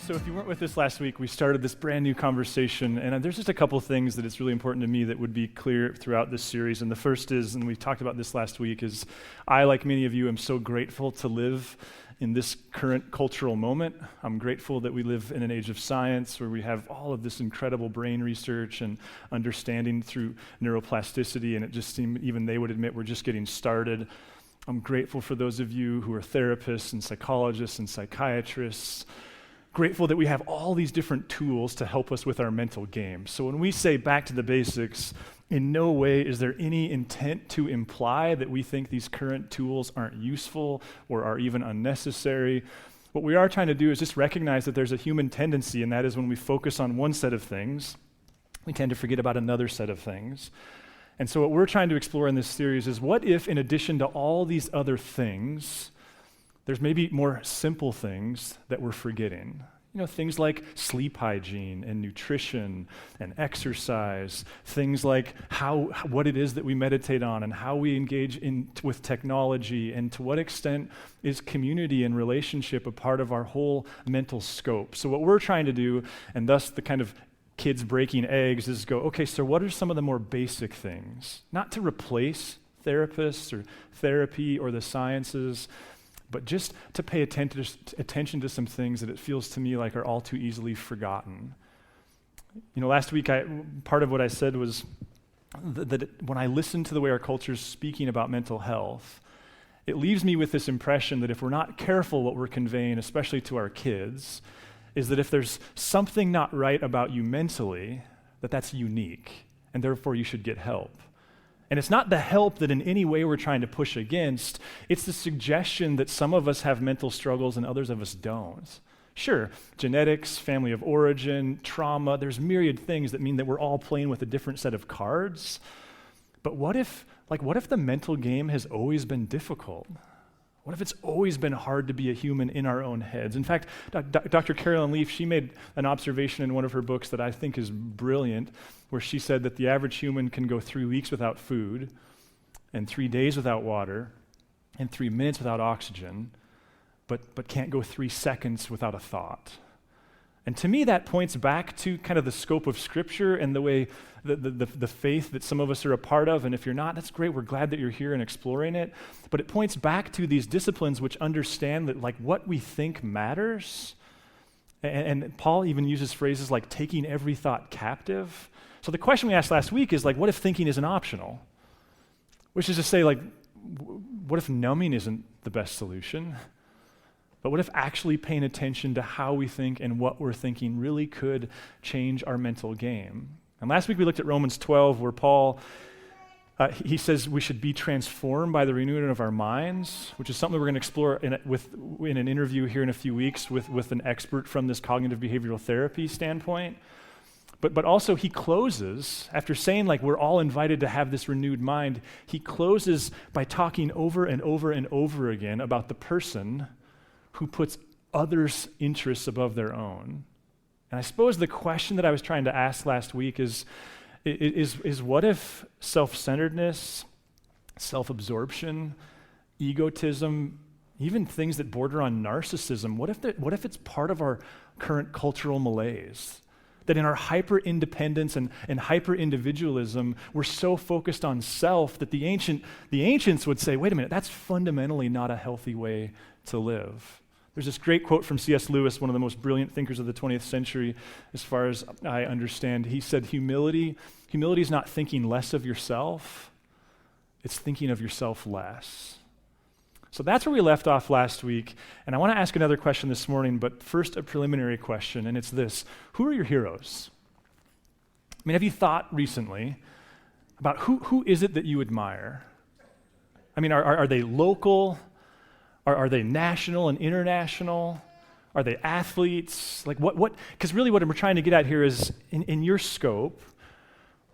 So if you weren't with us last week, we started this brand new conversation, and there's just a couple things that it's really important to me that would be clear throughout this series. And the first is, and we talked about this last week, is I, like many of you, am so grateful to live in this current cultural moment. I'm grateful that we live in an age of science where we have all of this incredible brain research and understanding through neuroplasticity, and it just seems, even they would admit, we're just getting started. I'm grateful for those of you who are therapists and psychologists and psychiatrists. Grateful that we have all these different tools to help us with our mental game. So when we say back to the basics, in no way is there any intent to imply that we think these current tools aren't useful or are even unnecessary. What we are trying to do is just recognize that there's a human tendency, and that is when we focus on one set of things, we tend to forget about another set of things. And so what we're trying to explore in this series is, what if, in addition to all these other things, there's maybe more simple things that we're forgetting. You know, things like sleep hygiene and nutrition and exercise, things like what it is that we meditate on and how we engage with technology, and to what extent is community and relationship a part of our whole mental scope. So what we're trying to do, and thus the kind of kids breaking eggs, is go, okay, so what are some of the more basic things? Not to replace therapists or therapy or the sciences, but just to pay attention to some things that it feels to me like are all too easily forgotten. You know, last week, part of what I said was that when I listen to the way our culture's speaking about mental health, it leaves me with this impression that if we're not careful what we're conveying, especially to our kids, is that if there's something not right about you mentally, that's unique, and therefore you should get help. And it's not the help that in any way we're trying to push against, it's the suggestion that some of us have mental struggles and others of us don't. Sure, genetics, family of origin, trauma, there's myriad things that mean that we're all playing with a different set of cards. But what if the mental game has always been difficult? What if it's always been hard to be a human in our own heads? In fact, Dr. Carolyn Leaf, she made an observation in one of her books that I think is brilliant, where she said that the average human can go 3 weeks without food, and 3 days without water, and 3 minutes without oxygen, but can't go 3 seconds without a thought. And to me, that points back to kind of the scope of Scripture and the way the faith that some of us are a part of. And if you're not, that's great. We're glad that you're here and exploring it. But it points back to these disciplines which understand that, like, what we think matters. And Paul even uses phrases like taking every thought captive. So the question we asked last week is, like, what if thinking isn't optional? Which is to say, like, what if numbing isn't the best solution? But what if actually paying attention to how we think and what we're thinking really could change our mental game? And last week we looked at Romans 12, where Paul, he says we should be transformed by the renewing of our minds, which is something we're going to explore in an interview here in a few weeks with an expert from this cognitive behavioral therapy standpoint. But also he closes, after saying like we're all invited to have this renewed mind, he closes by talking over and over and over again about the person who puts others' interests above their own. And I suppose the question that I was trying to ask last week is what if self-centeredness, self-absorption, egotism, even things that border on narcissism, what if it's part of our current cultural malaise? That in our hyper-independence and hyper-individualism, we're so focused on self that the ancients would say, wait a minute, that's fundamentally not a healthy way to live. There's this great quote from C.S. Lewis, one of the most brilliant thinkers of the 20th century, as far as I understand. He said, humility is not thinking less of yourself, it's thinking of yourself less. So that's where we left off last week, and I want to ask another question this morning, but first a preliminary question, and it's this: who are your heroes? I mean, have you thought recently about who is it that you admire? I mean, are they local? Are they national and international? Are they athletes? Like what? Because really what we're trying to get at here is, in your scope,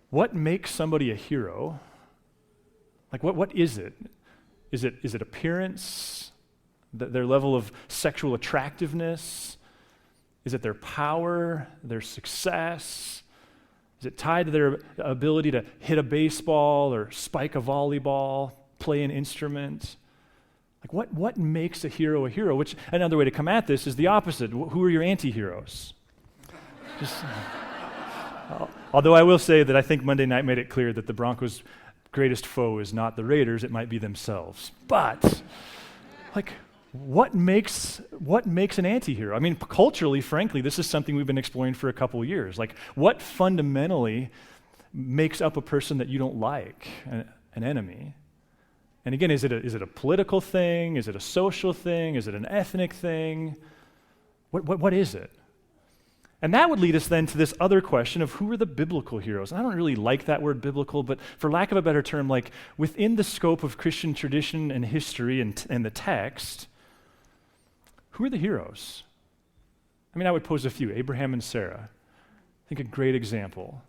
what makes somebody a hero? Like what is it? Is it appearance? Their level of sexual attractiveness? Is it their power, their success? Is it tied to their ability to hit a baseball or spike a volleyball, play an instrument? Like what makes a hero a hero? Which another way to come at this is the opposite. Who are your anti-heroes? Just, although I will say that I think Monday night made it clear that the Broncos' greatest foe is not the Raiders, it might be themselves. But, like, what makes an anti-hero? I mean, culturally, frankly, this is something we've been exploring for a couple of years. Like, what fundamentally makes up a person that you don't like, an enemy? And again, is it a political thing? Is it a social thing? Is it an ethnic thing? What is it? And that would lead us then to this other question of who are the biblical heroes? And I don't really like that word biblical, but for lack of a better term, like within the scope of Christian tradition and history and the text, who are the heroes? I mean, I would pose a few. Abraham and Sarah. I think a great example.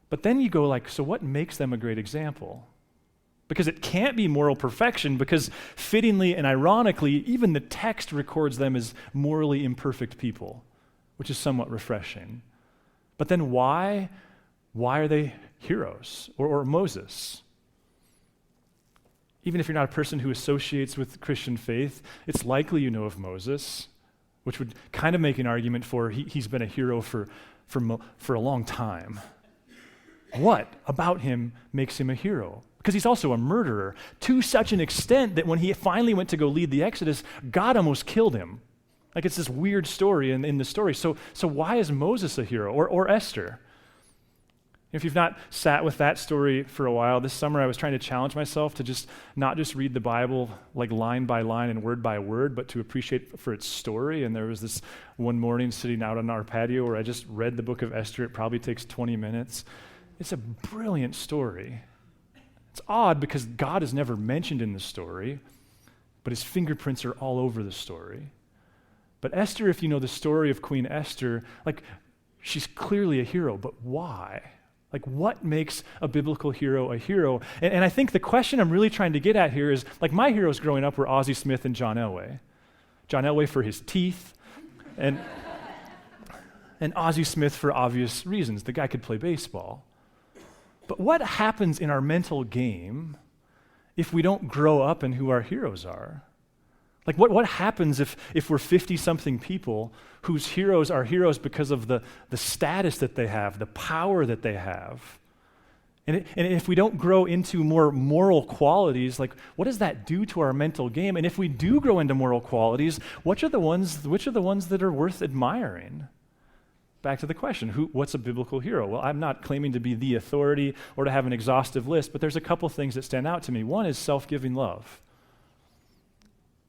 But then you go like, so what makes them a great example? Because it can't be moral perfection, because fittingly and ironically, even the text records them as morally imperfect people, which is somewhat refreshing. But then why are they heroes? Or Moses? Even if you're not a person who associates with Christian faith, it's likely you know of Moses, which would kind of make an argument for he's been a hero for a long time. What about him makes him a hero? Because he's also a murderer, to such an extent that when he finally went to go lead the Exodus, God almost killed him. Like it's this weird story in the story. So why is Moses a hero? Or Esther? If you've not sat with that story for a while, this summer I was trying to challenge myself to just not just read the Bible like line by line and word by word, but to appreciate for its story. And there was this one morning sitting out on our patio where I just read the book of Esther. It probably takes 20 minutes. It's a brilliant story. It's odd because God is never mentioned in the story, but his fingerprints are all over the story. But Esther, if you know the story of Queen Esther, like she's clearly a hero, but why? Like what makes a biblical hero a hero? And I think the question I'm really trying to get at here is, like my heroes growing up were Ozzie Smith and John Elway. John Elway for his teeth, and Ozzie Smith for obvious reasons. The guy could play baseball. But what happens in our mental game if we don't grow up in who our heroes are? Like what happens if we're 50-something people whose heroes are heroes because of the status that they have, the power that they have? And if we don't grow into more moral qualities, like what does that do to our mental game? And if we do grow into moral qualities, which are the ones that are worth admiring? Back to the question, what's a biblical hero? Well, I'm not claiming to be the authority or to have an exhaustive list, but there's a couple things that stand out to me. One is self-giving love.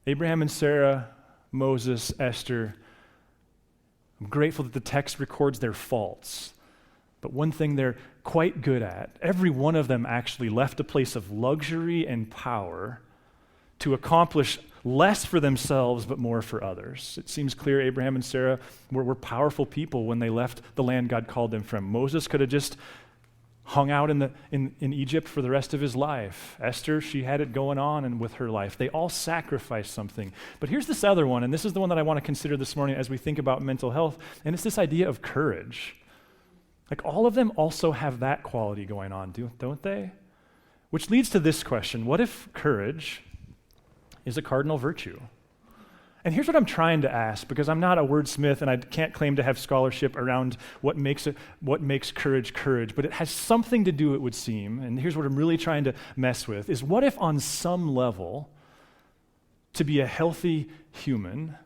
Abraham and Sarah, Moses, Esther, I'm grateful that the text records their faults. But one thing they're quite good at, every one of them actually left a place of luxury and power to accomplish less for themselves, but more for others. It seems clear Abraham and Sarah were powerful people when they left the land God called them from. Moses could have just hung out in Egypt for the rest of his life. Esther, she had it going on and with her life. They all sacrificed something. But here's this other one, and this is the one that I want to consider this morning as we think about mental health, and it's this idea of courage. Like all of them also have that quality going on, don't they? Which leads to this question: what if courage is a cardinal virtue? And here's what I'm trying to ask, because I'm not a wordsmith and I can't claim to have scholarship around what makes courage courage, but it has something to do, it would seem, and here's what I'm really trying to mess with, is what if on some level, to be a healthy human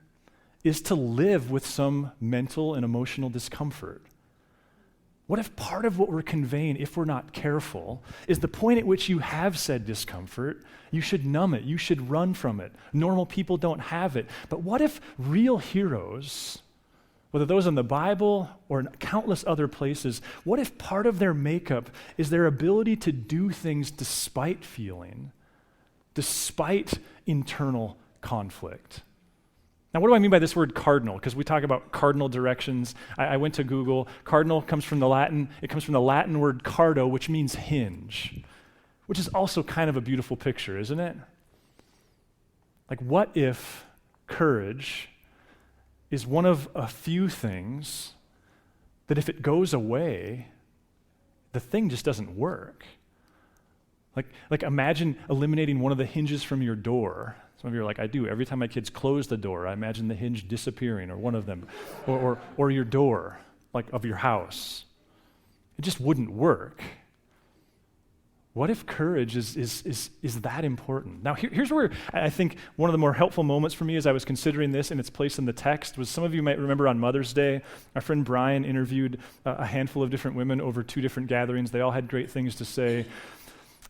is to live with some mental and emotional discomfort? What if part of what we're conveying, if we're not careful, is the point at which you have said discomfort, you should numb it, you should run from it. Normal people don't have it. But what if real heroes, whether those in the Bible or in countless other places, what if part of their makeup is their ability to do things despite feeling, despite internal conflict? Now, what do I mean by this word cardinal? Because we talk about cardinal directions. I went to Google. Cardinal comes from the Latin. It comes from the Latin word cardo, which means hinge, which is also kind of a beautiful picture, isn't it? Like, what if courage is one of a few things that if it goes away, the thing just doesn't work? Like imagine eliminating one of the hinges from your door. Some of you are like, I do. Every time my kids close the door, I imagine the hinge disappearing, or one of them, or your door, like of your house. It just wouldn't work. What if courage is that important? Now, here's where I think one of the more helpful moments for me as I was considering this and its place in the text was, some of you might remember on Mother's Day, our friend Brian interviewed a handful of different women over 2 different gatherings. They all had great things to say.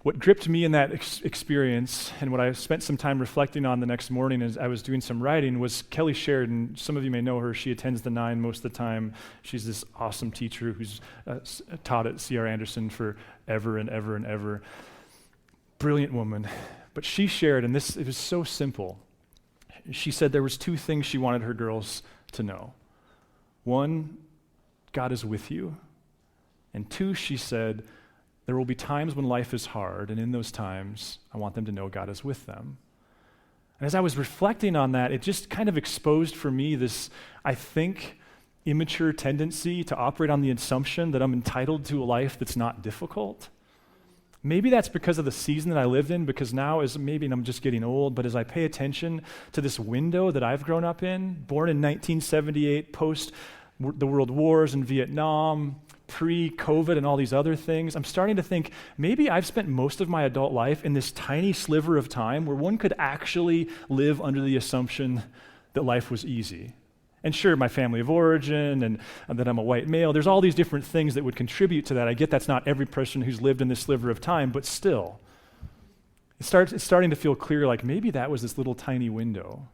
What gripped me in that experience, and what I spent some time reflecting on the next morning as I was doing some writing, was Kelly Sheridan. Some of you may know her. She attends the 9 most of the time. She's this awesome teacher who's taught at C.R. Anderson for ever and ever and ever. Brilliant woman. But she shared, and it was so simple. She said there was 2 things she wanted her girls to know. 1, God is with you. And 2, she said, there will be times when life is hard, and in those times, I want them to know God is with them. And as I was reflecting on that, it just kind of exposed for me this, I think, immature tendency to operate on the assumption that I'm entitled to a life that's not difficult. Maybe that's because of the season that I lived in, because now and I'm just getting old, but as I pay attention to this window that I've grown up in, born in 1978, post the world wars in Vietnam, pre-COVID and all these other things, I'm starting to think maybe I've spent most of my adult life in this tiny sliver of time where one could actually live under the assumption that life was easy. And sure, my family of origin and that I'm a white male, there's all these different things that would contribute to that. I get that's not every person who's lived in this sliver of time, but still, it's starting to feel clear like maybe that was this little tiny window.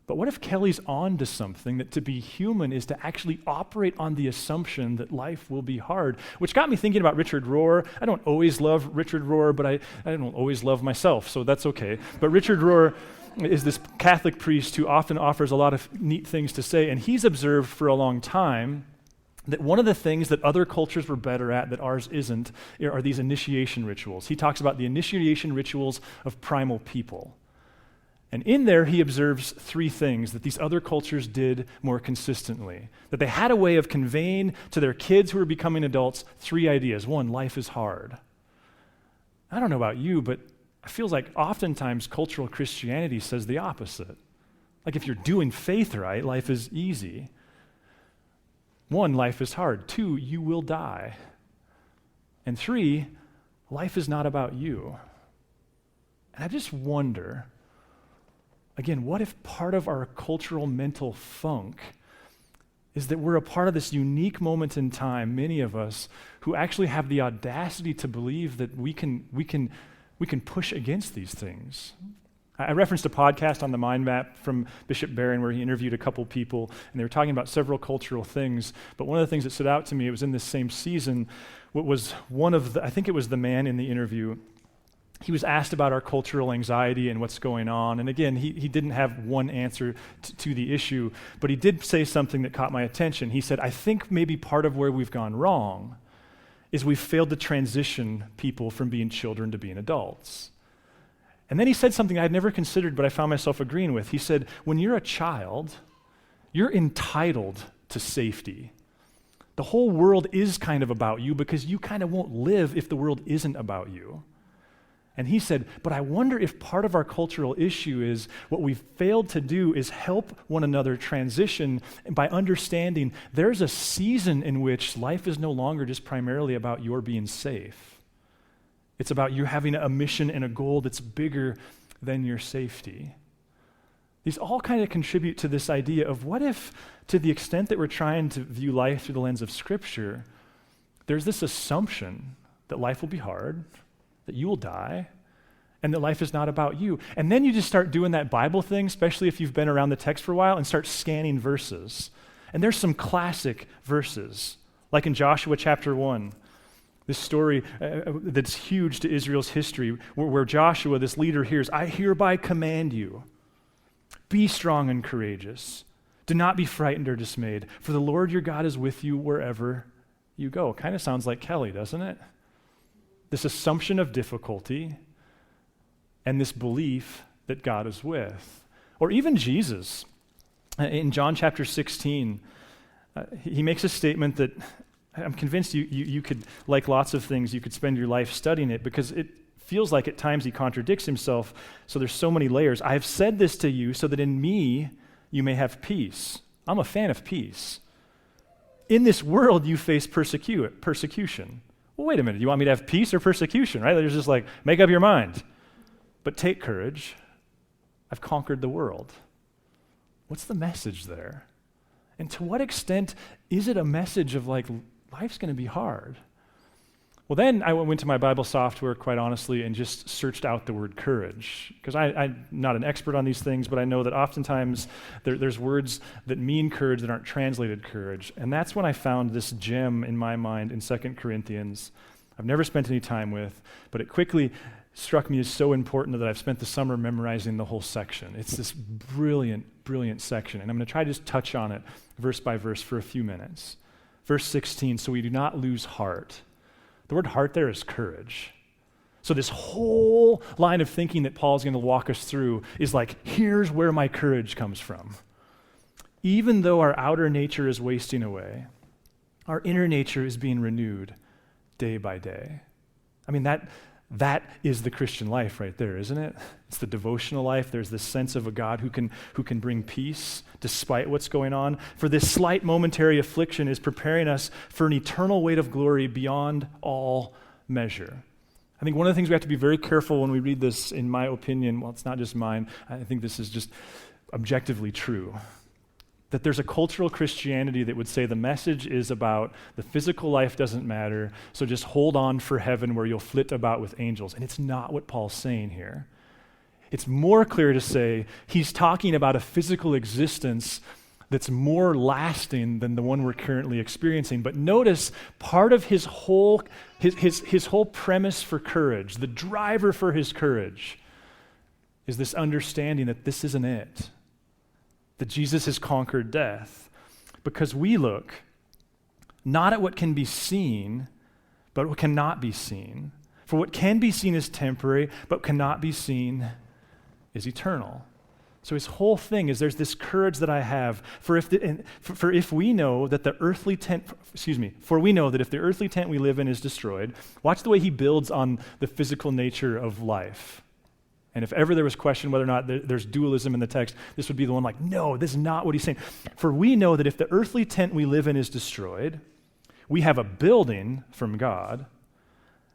But what if Kelly's on to something, that to be human is to actually operate on the assumption that life will be hard, which got me thinking about Richard Rohr. I don't always love Richard Rohr, but I don't always love myself, so that's okay. But Richard Rohr is this Catholic priest who often offers a lot of neat things to say, and he's observed for a long time that one of the things that other cultures were better at that ours isn't are these initiation rituals. He talks about the initiation rituals of primal people. And in there, he observes 3 things that these other cultures did more consistently. That they had a way of conveying to their kids who were becoming adults 3 ideas. 1, life is hard. I don't know about you, but it feels like oftentimes cultural Christianity says the opposite. Like if you're doing faith right, life is easy. 1, life is hard. 2, you will die. And 3, life is not about you. And I just wonder, again, what if part of our cultural mental funk is that we're a part of this unique moment in time, many of us, who actually have the audacity to believe that we can push against these things? I referenced a podcast on the Mind Map from Bishop Barron where he interviewed a couple people, and they were talking about several cultural things. But one of the things that stood out to me, it was in this same season, what was I think it was the man in the interview. He was asked about our cultural anxiety and what's going on. And again, he didn't have one answer to the issue, but he did say something that caught my attention. He said, I think maybe part of where we've gone wrong is we've failed to transition people from being children to being adults. And then he said something I had never considered, but I found myself agreeing with. He said, when you're a child, you're entitled to safety. The whole world is kind of about you because you kind of won't live if the world isn't about you. And he said, but I wonder if part of our cultural issue is what we've failed to do is help one another transition by understanding there's a season in which life is no longer just primarily about your being safe. It's about you having a mission and a goal that's bigger than your safety. These all kind of contribute to this idea of what if, to the extent that we're trying to view life through the lens of Scripture, there's this assumption that life will be hard, that you will die, and that life is not about you. And then you just start doing that Bible thing, especially if you've been around the text for a while, and start scanning verses. And there's some classic verses, like in Joshua chapter 1, this story that's huge to Israel's history, where Joshua, this leader, hears, I hereby command you, be strong and courageous. Do not be frightened or dismayed, for the Lord your God is with you wherever you go. Kind of sounds like Kelly, doesn't it? This assumption of difficulty and this belief that God is with. Or even Jesus. In John chapter 16, he makes a statement that I'm convinced you could, like lots of things, you could spend your life studying it because it feels like at times he contradicts himself, so there's so many layers. I have said this to you so that in me you may have peace. I'm a fan of peace. In this world you face persecution. Well, wait a minute, you want me to have peace or persecution, right? There's just like, make up your mind. But take courage. I've conquered the world. What's the message there? And to what extent is it a message of like, life's going to be hard? Well, then I went to my Bible software, quite honestly, and just searched out the word courage. Because I'm not an expert on these things, but I know that oftentimes there's words that mean courage that aren't translated courage. And that's when I found this gem in my mind in 2 Corinthians. I've never spent any time with, but it quickly struck me as so important that I've spent the summer memorizing the whole section. It's this brilliant, brilliant section. And I'm going to try to just touch on it verse by verse for a few minutes. Verse 16, so we do not lose heart. The word heart there is courage. So this whole line of thinking that Paul's going to walk us through is like, here's where my courage comes from. Even though our outer nature is wasting away, our inner nature is being renewed day by day. I mean, that is the Christian life right there, isn't it? It's the devotional life. There's this sense of a God who can bring peace despite what's going on. For this slight momentary affliction is preparing us for an eternal weight of glory beyond all measure. I think one of the things we have to be very careful when we read this, in my opinion, well, it's not just mine, I think this is just objectively true, that there's a cultural Christianity that would say the message is about the physical life doesn't matter, so just hold on for heaven where you'll flit about with angels. And it's not what Paul's saying here. It's more clear to say he's talking about a physical existence that's more lasting than the one we're currently experiencing. But notice part of his whole premise for courage, the driver for his courage, is this understanding that this isn't it. That Jesus has conquered death. Because we look not at what can be seen, but what cannot be seen. For what can be seen is temporary, but cannot be seen is eternal. So his whole thing is there's this courage that I have, for we know that if the earthly tent we live in is destroyed, watch the way he builds on the physical nature of life. And if ever there was question whether or not there's dualism in the text, this would be the one like, no, this is not what he's saying. For we know that if the earthly tent we live in is destroyed, we have a building from God,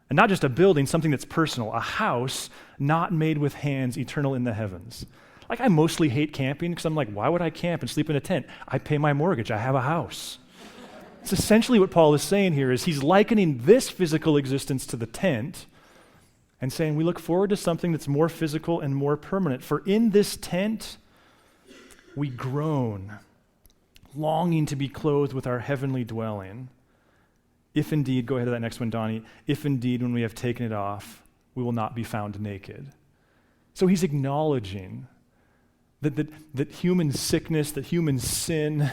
and not just a building, something that's personal, a house not made with hands, eternal in the heavens. Like, I mostly hate camping because I'm like, why would I camp and sleep in a tent? I pay my mortgage. I have a house. It's essentially what Paul is saying here is he's likening this physical existence to the tent and saying we look forward to something that's more physical and more permanent. For in this tent, we groan, longing to be clothed with our heavenly dwelling. If indeed, go ahead to that next one, Donnie, if indeed when we have taken it off, we will not be found naked. So he's acknowledging that human sickness, that human sin,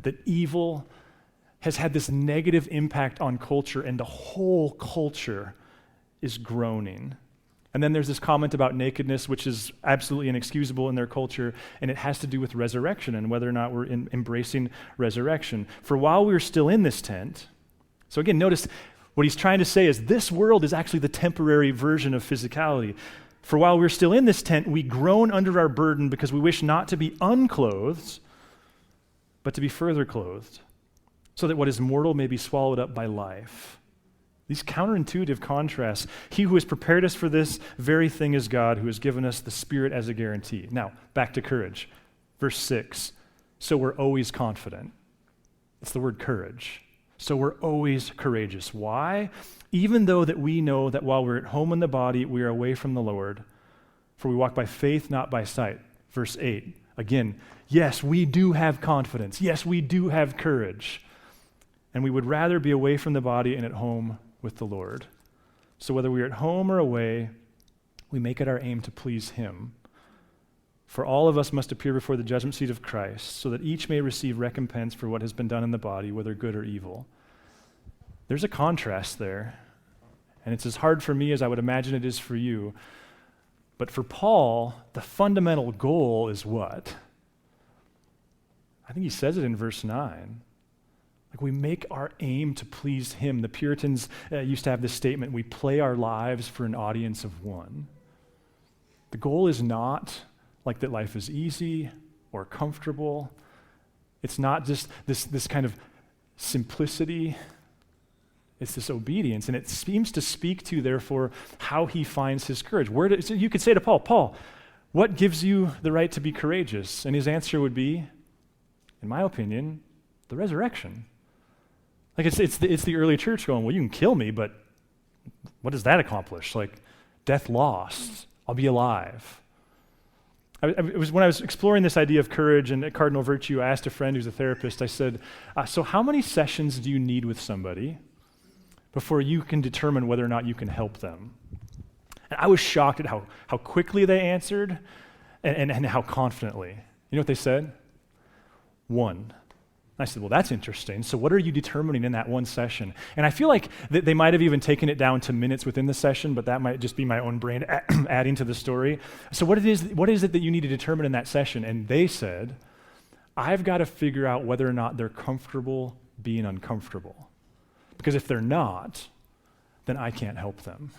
that evil has had this negative impact on culture, and the whole culture is groaning. And then there's this comment about nakedness, which is absolutely inexcusable in their culture, and it has to do with resurrection and whether or not we're embracing resurrection. For while we're still in this tent, so again, notice what he's trying to say is this world is actually the temporary version of physicality. For while we're still in this tent, we groan under our burden because we wish not to be unclothed, but to be further clothed, so that what is mortal may be swallowed up by life. These counterintuitive contrasts. He who has prepared us for this very thing is God, who has given us the Spirit as a guarantee. Now, back to courage. Verse 6, so we're always confident. It's the word courage. So we're always courageous. Why? Even though that we know that while we're at home in the body, we are away from the Lord. For we walk by faith, not by sight. Verse 8, again, yes, we do have confidence. Yes, we do have courage. And we would rather be away from the body and at home with the Lord. So whether we're at home or away, we make it our aim to please him. For all of us must appear before the judgment seat of Christ, so that each may receive recompense for what has been done in the body, whether good or evil. There's a contrast there, and it's as hard for me as I would imagine it is for you. But for Paul, the fundamental goal is what? I think he says it in verse 9. Like we make our aim to please him. The Puritans used to have this statement, we play our lives for an audience of one. The goal is not like that life is easy or comfortable. It's not just this kind of simplicity. It's this obedience, and it seems to speak to, therefore, how he finds his courage. So you could say to Paul, what gives you the right to be courageous? And his answer would be, in my opinion, the resurrection. Like it's the early church going, well, you can kill me, but what does that accomplish? Like death lost, I'll be alive. When I was exploring this idea of courage and cardinal virtue, I asked a friend who's a therapist, I said, so how many sessions do you need with somebody before you can determine whether or not you can help them? And I was shocked at how quickly they answered and how confidently. You know what they said? 1. I said, well, that's interesting. So what are you determining in that one session? And I feel like they might have even taken it down to minutes within the session, but that might just be my own brain adding to the story. So what is it that you need to determine in that session? And they said, I've got to figure out whether or not they're comfortable being uncomfortable. Because if they're not, then I can't help them.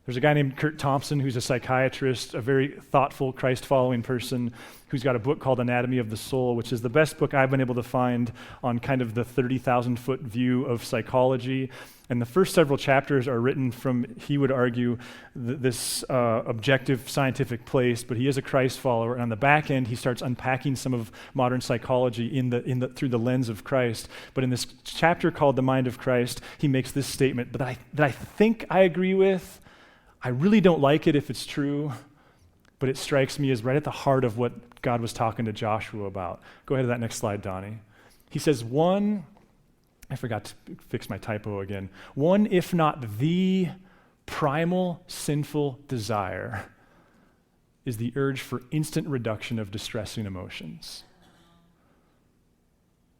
There's a guy named Kurt Thompson who's a psychiatrist, a very thoughtful, Christ-following person who's got a book called Anatomy of the Soul, which is the best book I've been able to find on kind of the 30,000-foot view of psychology. And the first several chapters are written from, he would argue, this objective scientific place, but he is a Christ follower. And on the back end, he starts unpacking some of modern psychology through the lens of Christ. But in this chapter called The Mind of Christ, he makes this statement that I think I agree with. I really don't like it if it's true, but it strikes me as right at the heart of what God was talking to Joshua about. Go ahead to that next slide, Donnie. He says, I forgot to fix my typo again. One, if not the primal sinful desire, is the urge for instant reduction of distressing emotions.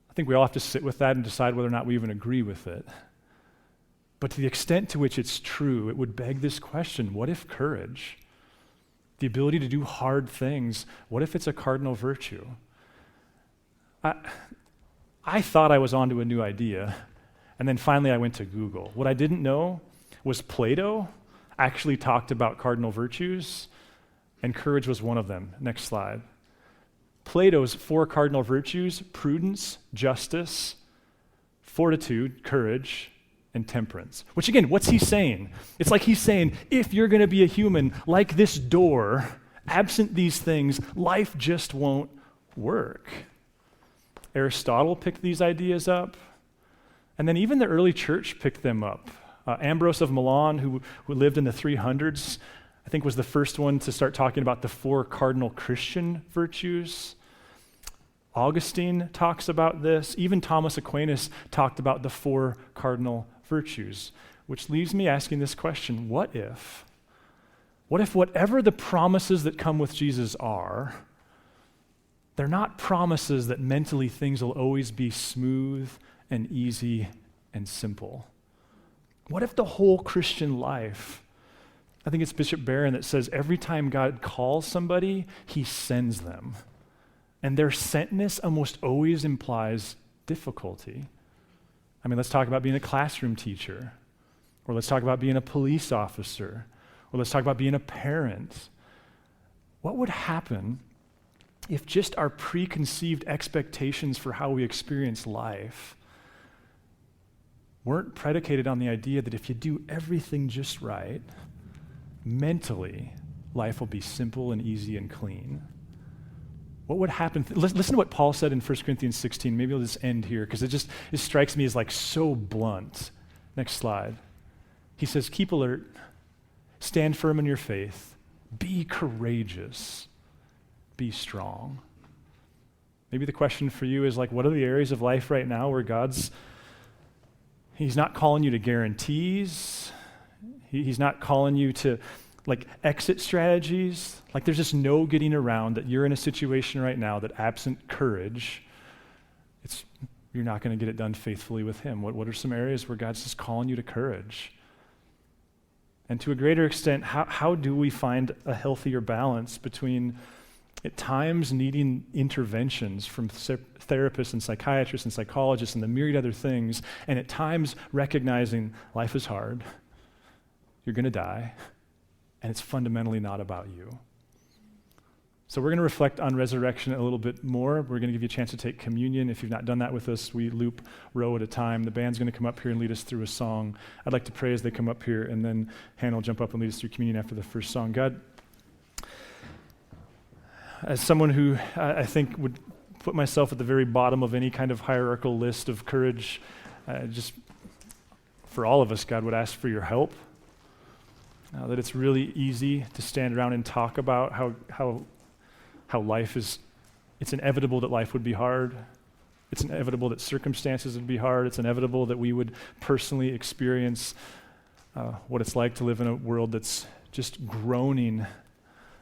I think we all have to sit with that and decide whether or not we even agree with it. But to the extent to which it's true, it would beg this question, what if courage, the ability to do hard things, what if it's a cardinal virtue? I thought I was onto a new idea, and then finally I went to Google. What I didn't know was Plato actually talked about cardinal virtues, and courage was one of them. Next slide. Plato's 4 cardinal virtues, prudence, justice, fortitude, courage, and temperance. Which again, what's he saying? It's like he's saying, if you're going to be a human like this door, absent these things, life just won't work. Aristotle picked these ideas up, and then even the early church picked them up. Ambrose of Milan, who lived in the 300s, I think was the first one to start talking about the 4 cardinal Christian virtues. Augustine talks about this. Even Thomas Aquinas talked about the 4 cardinal virtues, which leaves me asking this question, what if whatever the promises that come with Jesus are, they're not promises that mentally things will always be smooth and easy and simple? What if the whole Christian life, I think it's Bishop Barron that says every time God calls somebody, he sends them. And their sentness almost always implies difficulty. I mean, let's talk about being a classroom teacher, or let's talk about being a police officer, or let's talk about being a parent. What would happen if just our preconceived expectations for how we experience life weren't predicated on the idea that if you do everything just right, mentally, life will be simple and easy and clean? What would happen? Listen to what Paul said in 1 Corinthians 16. Maybe I'll just end here because it strikes me as like so blunt. Next slide. He says, keep alert, stand firm in your faith, be courageous, be strong. Maybe the question for you is like, what are the areas of life right now where he's not calling you to guarantees. He's not calling you to like exit strategies. Like there's just no getting around that you're in a situation right now that absent courage, you're not going to get it done faithfully with him. What are some areas where God's just calling you to courage? And to a greater extent, how do we find a healthier balance between at times needing interventions from therapists and psychiatrists and psychologists and the myriad other things, and at times recognizing life is hard, you're going to die, and it's fundamentally not about you. So we're going to reflect on resurrection a little bit more. We're going to give you a chance to take communion. If you've not done that with us, we loop row at a time. The band's going to come up here and lead us through a song. I'd like to pray as they come up here, and then Hannah will jump up and lead us through communion after the first song. God, as someone who I think would put myself at the very bottom of any kind of hierarchical list of courage, just for all of us, God, would ask for your help. That it's really easy to stand around and talk about how life is, it's inevitable that life would be hard. It's inevitable that circumstances would be hard. It's inevitable that we would personally experience what it's like to live in a world that's just groaning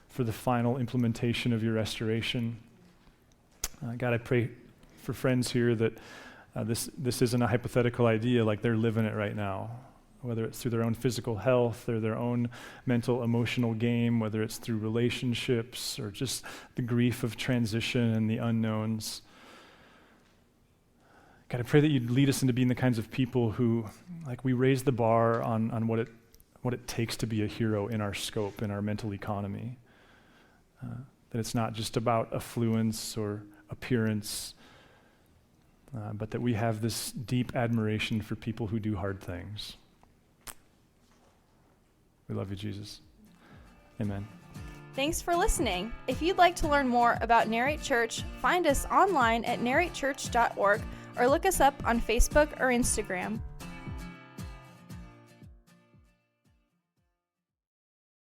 for the final implementation of your restoration. God, I pray for friends here that this isn't a hypothetical idea, like they're living it right now. Whether it's through their own physical health or their own mental, emotional game, whether it's through relationships or just the grief of transition and the unknowns. God, I pray that you'd lead us into being the kinds of people who, like, we raise the bar on what it takes to be a hero in our scope, in our mental economy. That it's not just about affluence or appearance, but that we have this deep admiration for people who do hard things. We love you, Jesus. Amen. Thanks for listening. If you'd like to learn more about Narrate Church, find us online at narratechurch.org or look us up on Facebook or Instagram.